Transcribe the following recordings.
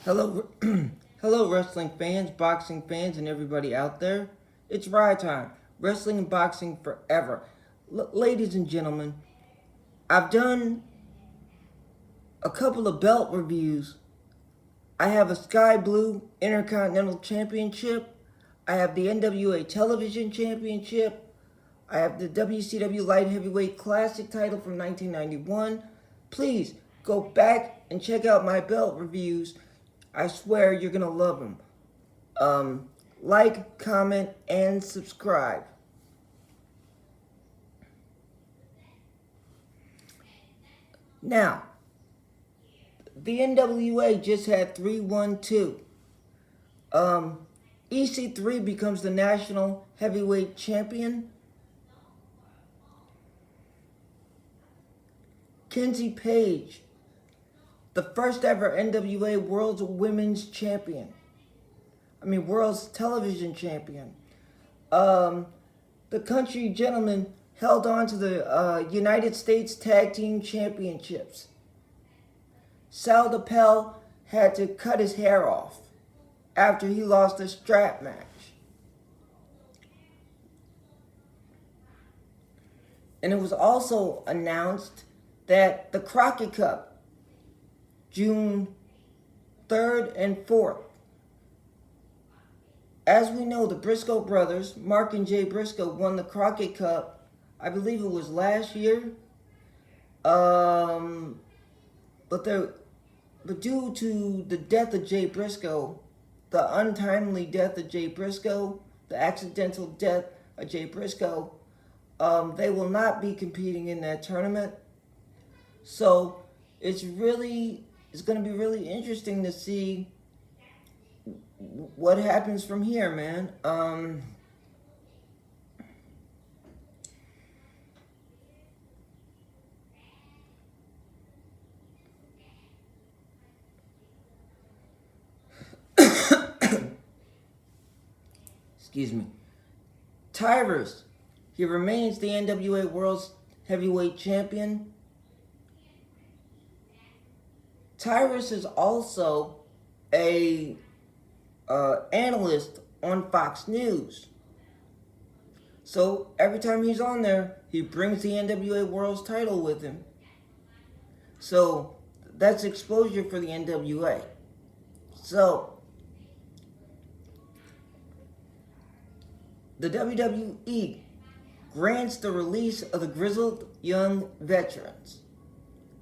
Hello, hello, wrestling fans, boxing fans, and everybody out there. It's ride time. Wrestling and boxing forever. Ladies and gentlemen, I've done a couple of belt reviews. I have a Sky Blue Intercontinental Championship. I have the NWA Television Championship. I have the WCW Light Heavyweight Classic title from 1991. Please go back and check out my belt reviews. I swear you're going to love them. Like, comment, and subscribe. Now, the NWA just had 3-1-2. EC3 becomes the national heavyweight champion. Kenzie Page, the first ever NWA World's Women's Champion. World's Television Champion. The Country Gentleman held on to the United States Tag Team Championships. Sal DePel had to cut his hair off after he lost a strap match. And it was also announced that the Crockett Cup, June 3rd and 4th. As we know, the Briscoe brothers, Mark and Jay Briscoe, won the Crockett Cup, I believe it was last year. But due to the death of Jay Briscoe, the untimely death of Jay Briscoe, the accidental death of Jay Briscoe, they will not be competing in that tournament. So it's going to be really interesting to see what happens from here, man. Excuse me. Tyrus, he remains the NWA World's Heavyweight Champion. Tyrus is also a analyst on Fox News. So every time he's on there, he brings the NWA World's title with him. So that's exposure for the NWA. So the WWE grants the release of the grizzled young veterans.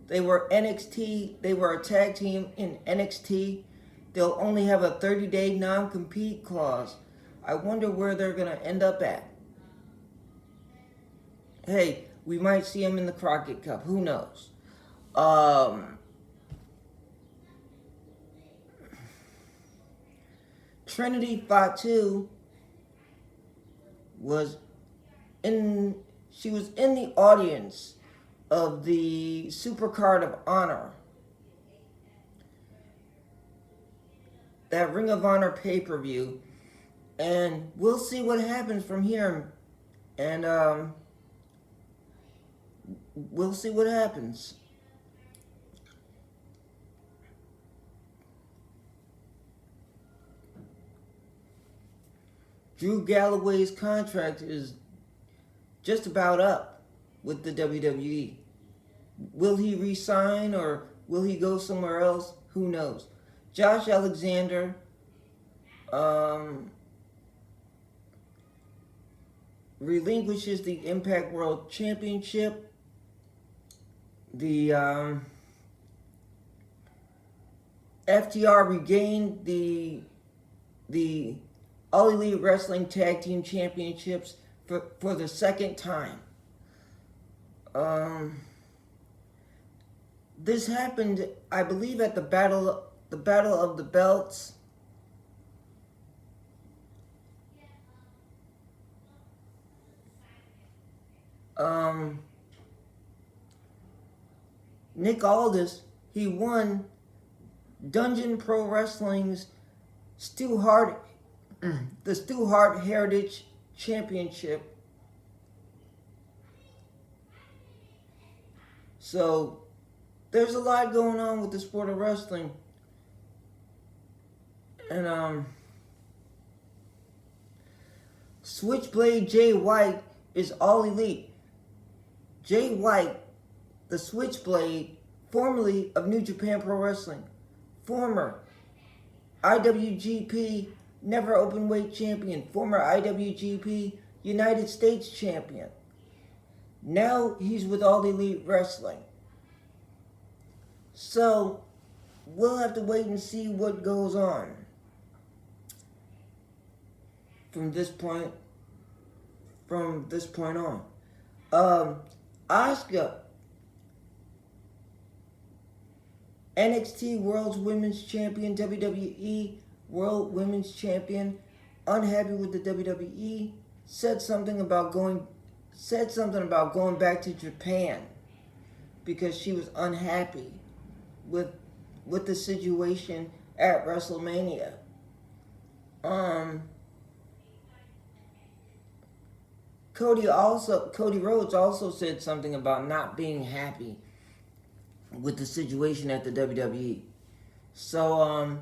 They were a tag team in NXT. They'll only have a 30-day non-compete clause. I wonder where they're going to end up at. Hey, we might see them in the Crockett Cup. Who knows? Trinity Fatu was in the audience of the Supercard of Honor, that Ring of Honor pay-per-view, and we'll see what happens from here, and we'll see what happens. Drew Galloway's contract is just about up with the WWE. Will he resign or will he go somewhere else? Who knows? Josh Alexander relinquishes the Impact World Championship. The FTR regained the All Elite Wrestling Tag Team Championships for the second time. This happened, I believe, at the Battle of the Belts. Nick Aldis, he won Dungeon Pro Wrestling's the Stu Hart Heritage Championship. So there's a lot going on with the sport of wrestling. And Switchblade Jay White is all elite. Jay White, the Switchblade, formerly of New Japan Pro Wrestling, former IWGP Never Openweight Champion, former IWGP United States Champion. Now he's with All Elite Wrestling. So we'll have to wait and see what goes on from this point on. Asuka, NXT World's Women's Champion, WWE World Women's Champion, unhappy with the WWE, said something about going back to Japan because she was unhappy with the situation at WrestleMania. Cody Rhodes also said something about not being happy with the situation at the WWE. So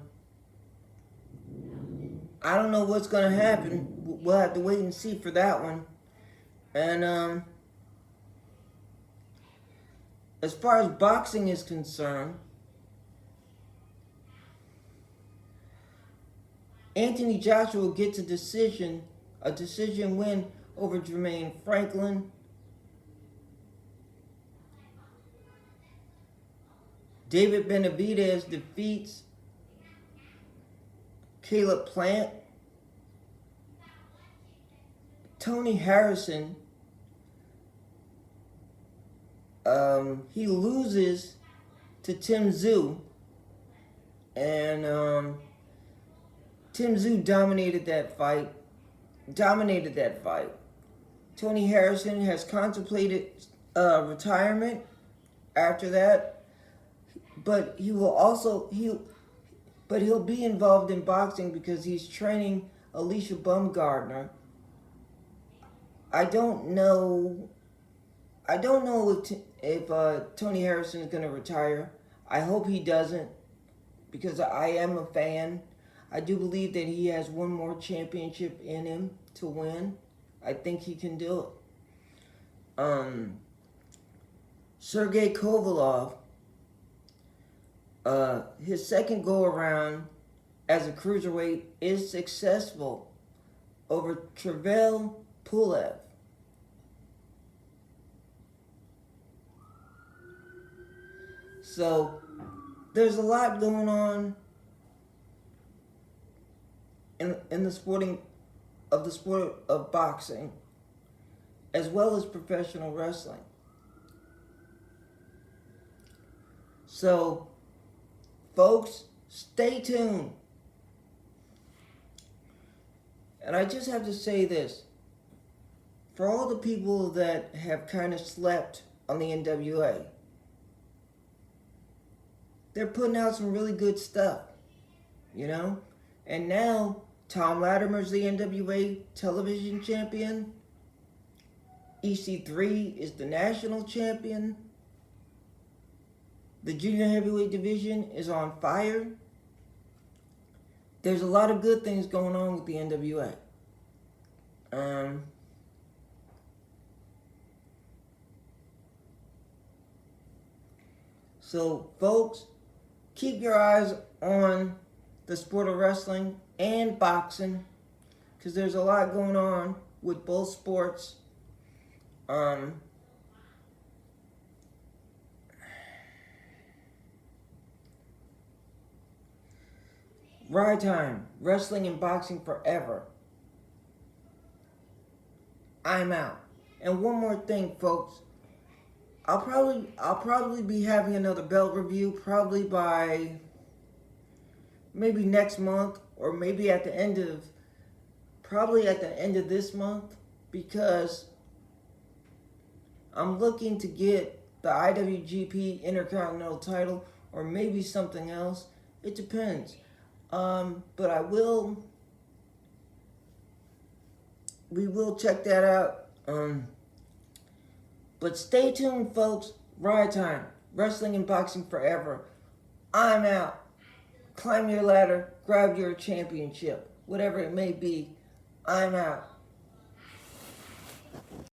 I don't know what's gonna happen. We'll have to wait and see for that one. And as far as boxing is concerned, Anthony Joshua gets a decision win over Jermaine Franklin. David Benavidez defeats Caleb Plant. Tony Harrison, he loses to Tim Tszyu, and Tim Tszyu dominated that fight. Tony Harrison has contemplated retirement after that, but he'll be involved in boxing because he's training Alicia Baumgardner. I don't know if Tony Harrison is going to retire. I hope he doesn't, because I am a fan. I do believe that he has one more championship in him to win. I think he can do it. Sergey Kovalev, his second go around as a cruiserweight is successful over Travel Pulev. So there's a lot going on in the sport of boxing, as well as professional wrestling. So, folks, stay tuned. And I just have to say this. For all the people that have kind of slept on the NWA, they're putting out some really good stuff, you know? And now, Tom Latimer's the NWA television champion. EC3 is the national champion. The junior heavyweight division is on fire. There's a lot of good things going on with the NWA. So, folks, keep your eyes on the sport of wrestling and boxing, because there's a lot going on with both sports. Ride time, wrestling and boxing forever. I'm out. And one more thing, folks. I'll probably be having another belt review probably by maybe next month, or maybe at the end of this month, because I'm looking to get the IWGP Intercontinental title, or maybe something else. It depends. But we will check that out. But stay tuned, folks. Ride time. Wrestling and boxing forever. I'm out. climb your ladder, grab your championship. Whatever it may be, I'm out.